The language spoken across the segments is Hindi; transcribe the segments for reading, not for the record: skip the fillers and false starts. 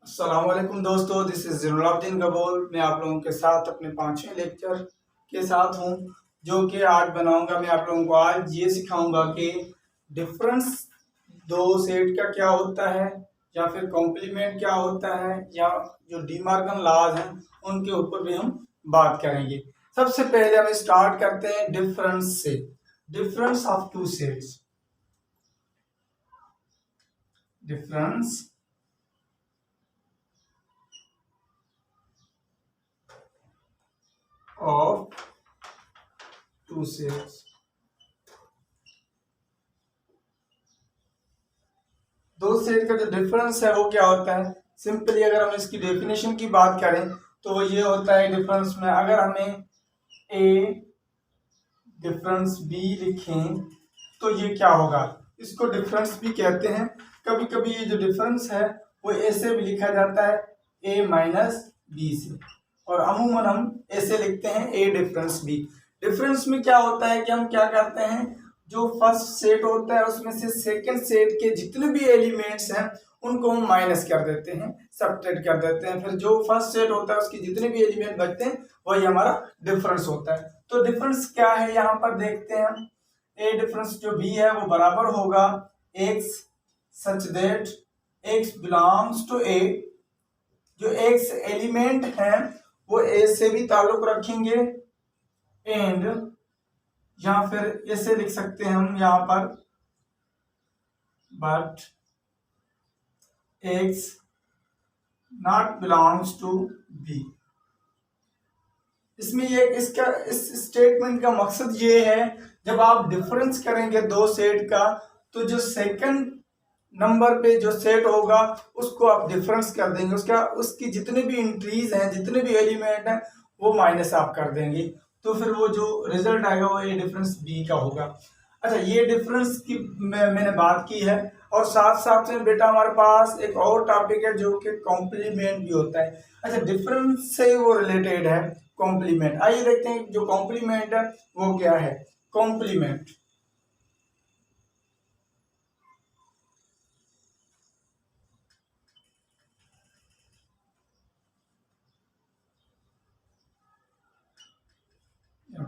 अस्सलाम वालेकुम दोस्तों, दिस इज ज़ैनुलाब्दीन गबोल। मैं आप लोगों के साथ अपने 5वें लेक्चर के साथ हूं, जो कि आज बनाऊंगा। मैं आप लोगों को आज ये सिखाऊंगा कि डिफरेंस दो सेट का क्या होता है, या फिर कॉम्प्लीमेंट क्या होता है, या जो डीमार्गन लॉज हैं उनके ऊपर भी हम बात करेंगे। सबसे पहले हम स्टार्ट करते हैं डिफरेंस से। Difference of two sets. Difference of two sets. दो सेट का जो डिफरेंस है वो क्या होता है। सिंपली अगर हम इसकी डेफिनेशन की बात करें तो वो ये होता है, डिफरेंस में अगर हमें ए डिफरेंस बी लिखें तो ये क्या होगा, इसको डिफरेंस भी कहते हैं। कभी कभी ये जो डिफरेंस है वो ऐसे भी लिखा जाता है, ए माइनस बी से, और अमूमन हम ऐसे लिखते हैं, ए डिफरेंस बी। डिफरेंस में क्या होता है कि हम क्या करते हैं, जो फर्स्ट सेट होता है उसमें से सेकंड सेट के जितने भी एलिमेंट्स हैं उनको हम माइनस कर देते हैं, सब्ट्रैक्ट कर देते हैं। फिर जो फर्स्ट सेट होता है उसके जितने भी एलिमेंट बचते हैं वही हमारा डिफरेंस होता है। तो डिफरेंस क्या है यहाँ पर देखते हैं हम। ए डिफरेंस जो बी है वो बराबर होगा x such that x belongs to A. जो एक्स एलिमेंट है वो ए से भी ताल्लुक रखेंगे, एंड या फिर ऐसे लिख सकते हैं हम यहाँ पर, but x not belongs to B. इसमें ये इसका इस स्टेटमेंट का मकसद ये है, जब आप डिफरेंस करेंगे दो सेट का तो जो सेकंड नंबर पे जो सेट होगा उसको आप डिफरेंस कर देंगे, उसकी जितने भी इंट्रीज हैं, जितने भी एलिमेंट हैं वो माइनस आप कर देंगे, तो फिर वो जो रिजल्ट आएगा वो ए डिफरेंस बी का होगा। अच्छा, ये डिफरेंस की मैंने बात की है, और साथ साथ में बेटा हमारे पास एक और टॉपिक है जो कि कॉम्प्लीमेंट भी होता है। अच्छा, डिफरेंस से वो रिलेटेड है कॉम्प्लीमेंट। आइए देखते हैं जो कॉम्प्लीमेंट है वो क्या है। कॉम्प्लीमेंट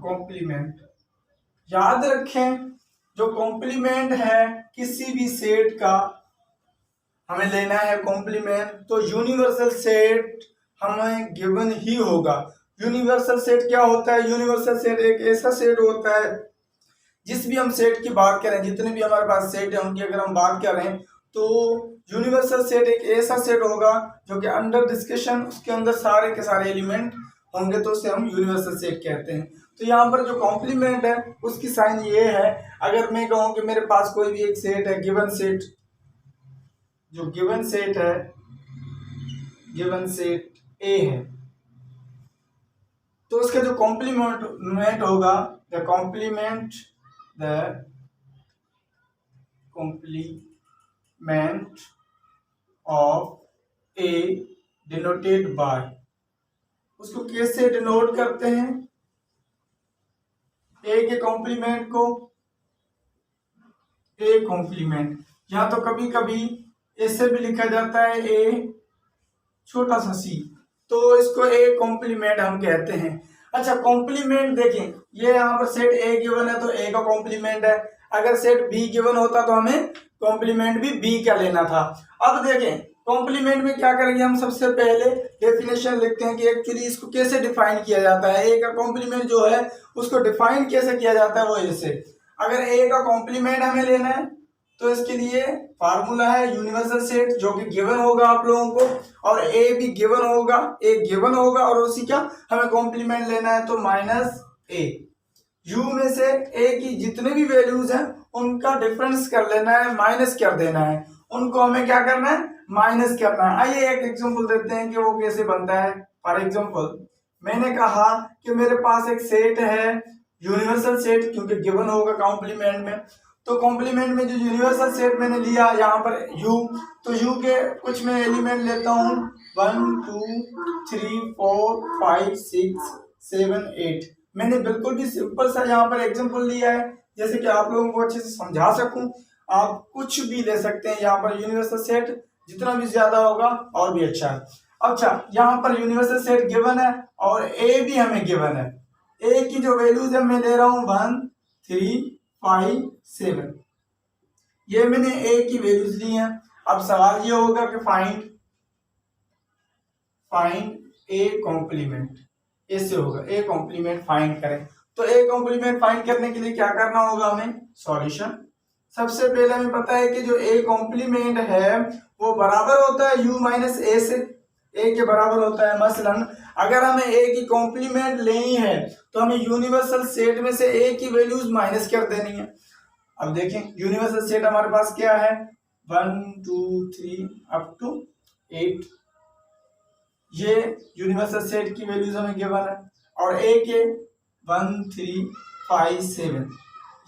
कॉम्प्लीमेंट याद रखें, जो कॉम्प्लीमेंट है किसी भी सेट का हमें लेना है कॉम्प्लीमेंट, तो यूनिवर्सल सेट हमें गिवन ही होगा। यूनिवर्सल सेट क्या होता है, यूनिवर्सल सेट एक ऐसा सेट होता है, जिस भी हम सेट की बात करें, जितने भी हमारे पास सेट है उनकी अगर हम बात करें तो यूनिवर्सल सेट एक ऐसा सेट होगा जो कि अंडर डिस्कशन उसके अंदर सारे के सारे एलिमेंट होंगे, तो उसे हम यूनिवर्सल सेट कहते हैं। तो यहाँ पर जो कॉम्प्लीमेंट है उसकी साइन ये है, अगर मैं कहूँ कि मेरे पास कोई भी एक सेट है, गिवन सेट, जो गिवन सेट है, गिवन सेट ए है, तो उसका जो कॉम्प्लीमेंट होगा, the complement of A denoted by, उसको कैसे डिनोट करते हैं, ए के कॉम्प्लीमेंट को ए कॉम्प्लीमेंट, या तो कभी कभी ऐसे भी लिखा जाता है ए छोटा सा सी, तो इसको ए कॉम्प्लीमेंट हम कहते हैं। अच्छा, कॉम्प्लीमेंट देखें, ये यहाँ पर सेट ए गिवन है तो ए का कॉम्प्लीमेंट है, अगर सेट बी गिवन होता तो हमें कॉम्प्लीमेंट भी बी का लेना था। अब देखें कॉम्प्लीमेंट में क्या करेंगे, हम सबसे पहले डेफिनेशन लिखते हैं कि एक्चुअली इसको कैसे डिफाइन किया जाता है। ए का कॉम्प्लीमेंट जो है उसको डिफाइन कैसे किया जाता है, वो ऐसे, अगर ए का कॉम्प्लीमेंट हमें लेना है तो इसके लिए फार्मूला है यूनिवर्सल सेट, जो कि गिवन होगा आप लोगों को, और ए भी गिवन होगा, ए गिवन होगा, और उसी का हमें कॉम्प्लीमेंट लेना है तो माइनस ए। यू में से ए की जितने भी वैल्यूज हैं उनका डिफरेंस कर लेना है, माइनस कर देना है, उनको हमें क्या करना है, माइनस करना है। आइए एक एग्जांपल देते हैं कि वो कैसे बनता है। फॉर एग्जांपल मैंने कहा कि मेरे पास एक सेट है यूनिवर्सल सेट, क्योंकि गिवन होगा कॉम्प्लीमेंट में, तो कॉम्प्लीमेंट में जो यूनिवर्सल सेट मैंने लिया यहाँ पर यू, तो यू के कुछ मैं एलिमेंट लेता हूँ 1 2 3 4 5 6 7 8। मैंने बिल्कुल भी सिंपल सा यहाँ पर एग्जांपल लिया है, जैसे कि आप लोगों को अच्छे से समझा सकूं। आप कुछ भी ले सकते हैं यहाँ पर यूनिवर्सल सेट, जितना भी ज्यादा होगा और भी अच्छा है। अच्छा, यहाँ पर यूनिवर्सल सेट गिवन है और ए भी हमें गिवन है। ए की जो वैल्यूज है मैं ले रहा हूं 1 3 5 7, ये मैंने ए की वैल्यूज ली हैं। अब सवाल ये होगा कि फाइंड ए कॉम्प्लीमेंट, ऐसे होगा ए कॉम्प्लीमेंट फाइंड करें। तो ए कॉम्प्लीमेंट फाइंड करने के लिए क्या करना होगा हमें, सॉल्यूशन। सबसे पहले हमें पता है कि जो ए कॉम्प्लीमेंट है वो बराबर होता है यू माइनस ए से, ए के बराबर होता है। मसलन अगर हमें ए की कॉम्प्लीमेंट लेनी है तो हमें यूनिवर्सल सेट में से ए की वैल्यूज माइनस कर देनी है। अब देखें यूनिवर्सल सेट हमारे पास क्या है, 1 2 3 अप टू 8, ये यूनिवर्सल सेट की वैल्यूज हमें गिवन है। और ए के 1 3 5 7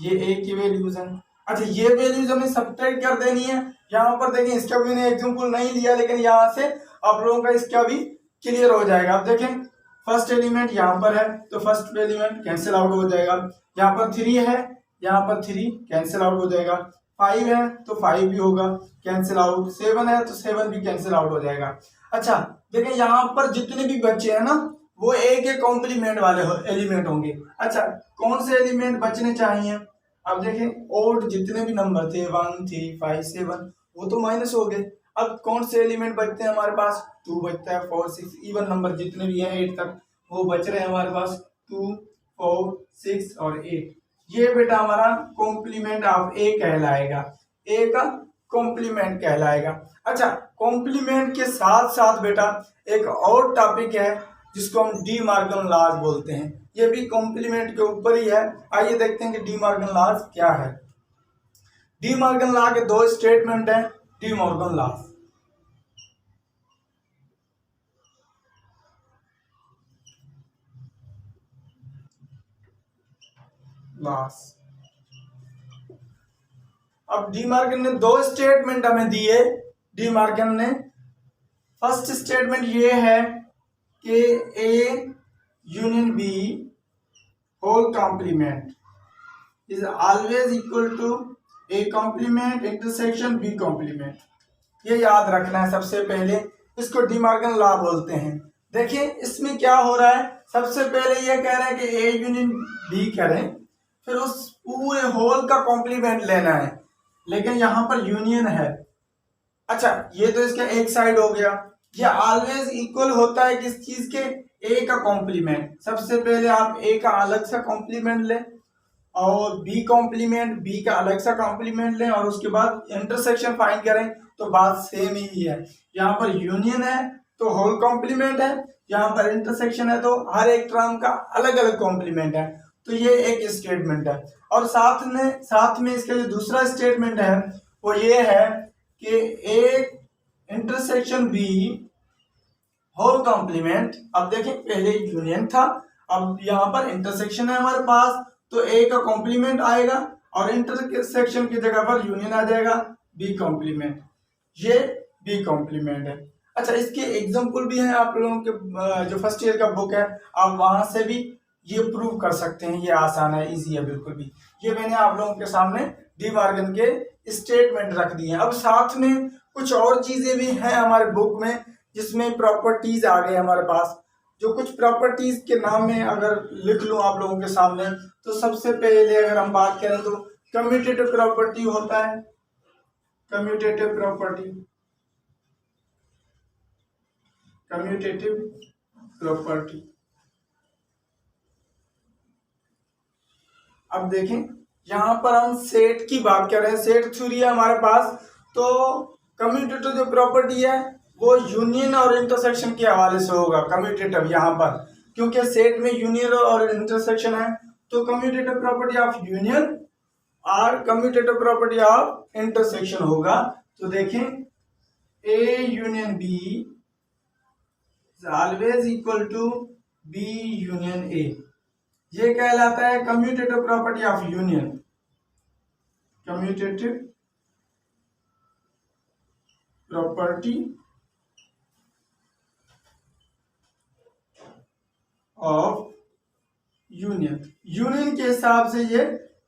ये ए की वैल्यूज हैं। अच्छा, ये वैल्यूज हमें सब्ट्रैक्ट कर देनी है। यहाँ पर देखें, इसका भी मैंने एग्जांपल नहीं लिया, लेकिन यहाँ से आप लोगों का इसका भी क्लियर हो जाएगा। अब देखें फर्स्ट एलिमेंट यहाँ पर है तो फर्स्ट एलिमेंट कैंसिल आउट हो जाएगा। यहाँ पर 3 है, यहाँ पर 3 कैंसिल आउट हो जाएगा। 5 है तो 5 भी होगा कैंसिल आउट। 7 है तो 7 भी कैंसिल आउट हो जाएगा। अच्छा देखें, यहाँ पर जितने भी बच्चे हैं ना वो ए के कॉम्प्लीमेंट वाले एलिमेंट होंगे। अच्छा, कौन से एलिमेंट बचने चाहिए, अब देखें ओड जितने भी नंबर थे 1 3 5 7 वो तो माइनस हो गए। अब कौन से एलिमेंट बचते हैं हमारे पास, 2 बचता है, 4 6 इवन नंबर जितने भी हैं 8 तक वो बच रहे हैं हमारे पास, 2 4 6 और 8। ये बेटा हमारा कॉम्प्लीमेंट ऑफ ए कहलाएगा, ए का कॉम्प्लीमेंट कहलाएगा। अच्छा, कॉम्प्लीमेंट के साथ साथ बेटा एक और टॉपिक है जिसको हम डी मॉर्गन लॉज बोलते हैं, ये भी कॉम्प्लीमेंट के ऊपर ही है। आइए देखते हैं कि डी मॉर्गन लॉज क्या है। डी मॉर्गन लॉ के 2 स्टेटमेंट हैं। डी मॉर्गन लॉज, अब डी मॉर्गन ने 2 स्टेटमेंट हमें दिए। डी मॉर्गन ने फर्स्ट स्टेटमेंट ये है कि A union B whole complement is always equal to A complement intersection B complement. ये याद रखना है सबसे पहले, इसको डी मॉर्गन लॉ बोलते हैं। देखिए इसमें क्या हो रहा है, सबसे पहले ये कह रहे हैं कि ए यूनियन बी करें, फिर उस पूरे होल का कॉम्प्लीमेंट लेना है, लेकिन यहाँ पर यूनियन है। अच्छा, ये तो इसका एक साइड हो गया। ये ऑलवेज इक्वल होता है किस चीज के, ए का कॉम्प्लीमेंट। सबसे पहले आप ए का अलग सा कॉम्प्लीमेंट लें और बी कॉम्प्लीमेंट, बी का अलग सा कॉम्प्लीमेंट लें और उसके बाद इंटरसेक्शन फाइंड करें, तो बात सेम ही है। यहाँ पर यूनियन है तो होल कॉम्प्लीमेंट है, यहाँ पर इंटरसेक्शन है तो हर एक टर्म का अलग अलग कॉम्प्लीमेंट है। तो ये एक स्टेटमेंट है। और साथ में इसका जो दूसरा स्टेटमेंट है वो ये है कि A intersection B whole complement. अब देखें पहले यूनियन था, अब यहाँ पर इंटरसेक्शन है हमारे पास, तो ए का कॉम्प्लीमेंट आएगा और इंटरसेक्शन की जगह पर यूनियन आ जाएगा, बी कॉम्प्लीमेंट। ये बी कॉम्प्लीमेंट है। अच्छा, इसके एग्जांपल भी हैं आप लोगों के जो फर्स्ट ईयर का बुक है, आप वहां से भी ये प्रूव कर सकते हैं। ये आसान है, इजी है बिल्कुल भी। ये मैंने आप लोगों के सामने डी मॉर्गन के स्टेटमेंट रख दिए हैं। अब साथ में कुछ और चीजें भी हैं हमारे बुक में जिसमें प्रॉपर्टीज आ गए हमारे पास। जो कुछ प्रॉपर्टीज के नाम में अगर लिख लूं आप लोगों के सामने, तो सबसे पहले अगर हम बात करें तो कम्यूटेटिव प्रॉपर्टी होता है, कम्यूटेटिव प्रॉपर्टी, कम्यूटेटिव प्रॉपर्टी। अब देखें यहां पर हम सेट की बात कर रहे हैं, सेट थ्योरी है हमारे पास। तो कम्यूटेटिव जो प्रॉपर्टी है वो यूनियन और इंटरसेक्शन के हवाले से होगा। कम्यूटेटिव यहाँ पर क्योंकि सेट में यूनियन और इंटरसेक्शन है, तो कम्यूटेटिव प्रॉपर्टी ऑफ यूनियन और कम्यूटेटिव प्रॉपर्टी ऑफ इंटरसेक्शन होगा। तो देखें A union B is always equal to B union A, ये कहलाता है commutative property of union. Commutative property of union, union के हिसाब से ये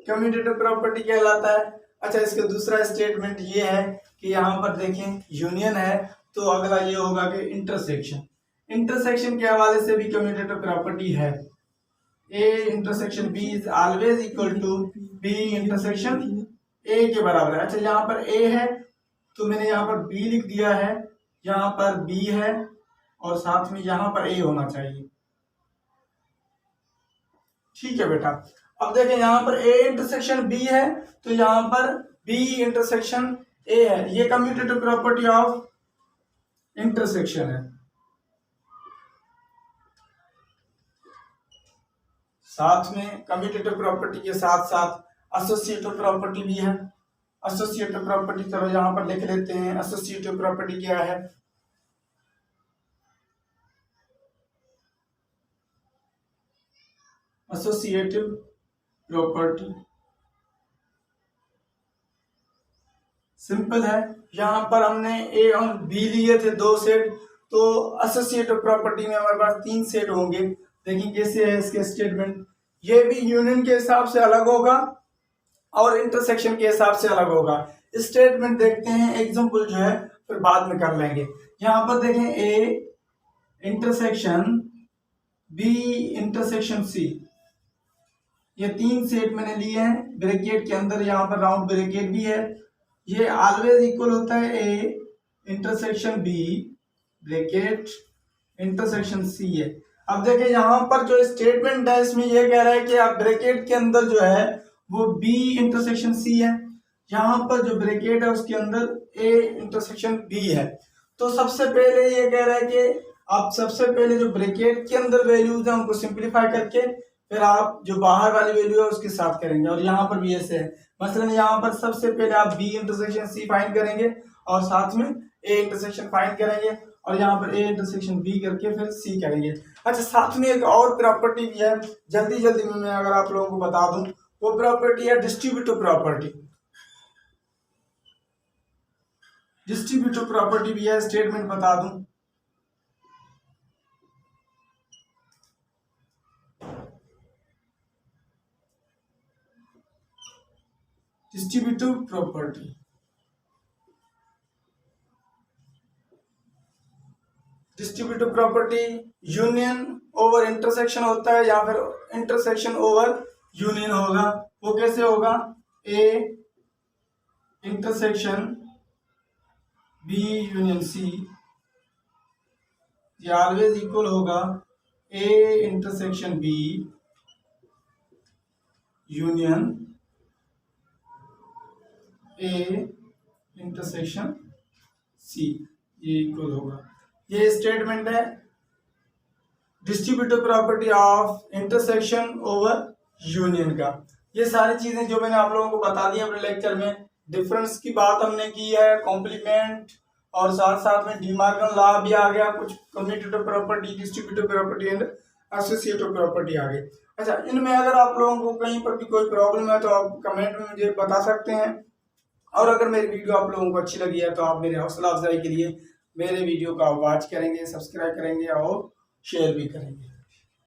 कम्यूटेटिव प्रॉपर्टी कहलाता है। अच्छा, इसका दूसरा स्टेटमेंट ये है कि यहाँ पर देखें यूनियन है, तो अगला ये होगा कि इंटरसेक्शन। इंटरसेक्शन के हवाले से भी कम्यूटेटिव प्रॉपर्टी है, A intersection B is always equal to B intersection A के बराबर है। अच्छा, यहाँ पर ए है तो मैंने यहाँ पर बी लिख दिया है, यहाँ पर बी है और साथ में यहाँ पर ए होना चाहिए। ठीक है बेटा। अब देखें यहाँ पर ए इंटरसेक्शन बी है तो यहाँ पर बी इंटरसेक्शन ए है, ये कम्यूटेटिव प्रॉपर्टी ऑफ इंटरसेक्शन है। साथ में कम्यूटेटिव प्रॉपर्टी के साथ साथ एसोसिएटिव प्रॉपर्टी भी है। एसोसिएटिव प्रॉपर्टी चलो यहाँ पर लिख लेते हैं। एसोसिएटिव प्रॉपर्टी क्या है? एसोसिएटिव प्रॉपर्टी सिंपल है, यहाँ पर हमने ए और बी लिए थे दो सेट, तो एसोसिएटिव प्रॉपर्टी में हमारे पास 3 सेट होंगे। देखिए कैसे है इसके स्टेटमेंट, ये भी यूनियन के हिसाब से अलग होगा और इंटरसेक्शन के हिसाब से अलग होगा। स्टेटमेंट देखते हैं, एग्जांपल जो है फिर बाद में कर लेंगे। यहाँ पर देखें A intersection B intersection C, ये 3 सेट मैंने लिए हैं ब्रैकेट के अंदर, यहाँ पर राउंड ब्रैकेट भी है। ये ऑलवेज इक्वल होता है A intersection B bracket intersection C है। अब देखें यहाँ पर जो स्टेटमेंट है इसमें ये कह रहा है कि आप ब्रैकेट के अंदर जो है वो बी इंटरसेक्शन सी है, यहाँ पर जो ब्रैकेट है उसके अंदर ए इंटरसेक्शन बी है। तो सबसे पहले ये कह रहा है कि आप सबसे पहले जो ब्रैकेट के अंदर वैल्यूज है उनको सिंप्लीफाई करके फिर आप जो बाहर वाली वैल्यू है उसके साथ करेंगे। और यहाँ पर भी ऐसे है, मसलन यहाँ पर सबसे पहले आप बी इंटरसेक्शन सी फाइंड करेंगे और साथ में ए इंटरसेक्शन फाइंड करेंगे और यहाँ पर ए इंटरसेक्शन बी करके फिर सी करेंगे। अच्छा, साथ में एक और प्रॉपर्टी भी है, जल्दी जल्दी में मैं अगर आप लोगों को बता दूं, वो प्रॉपर्टी है डिस्ट्रीब्यूटिव प्रॉपर्टी। डिस्ट्रीब्यूटिव प्रॉपर्टी भी है, स्टेटमेंट बता दूं। Distributive property, distributive property union over intersection होता है या फिर इंटरसेक्शन ओवर यूनियन होगा। वो कैसे होगा? A intersection B union C, ये ऑलवेज इक्वल होगा A intersection B union A intersection C, ये इक्वल होगा। ये स्टेटमेंट है distributive property of intersection over union का। ये सारी चीजें जो मैंने आप लोगों को बता दी अपने लेक्चर में, डिफरेंस की बात हमने की है, कॉम्प्लीमेंट और साथ साथ में डीमार्गन लॉ भी आ गया, कुछ commutative property, distributive property and associative property आ गई। अच्छा, इनमें अगर आप लोगों को कहीं पर भी कोई प्रॉब्लम है तो आप कमेंट में मुझे बता सकते हैं। और अगर मेरी वीडियो आप लोगों को अच्छी लगी है तो आप मेरे हौसला अफजाई के लिए मेरे वीडियो का वॉच करेंगे, सब्सक्राइब करेंगे और शेयर भी करेंगे।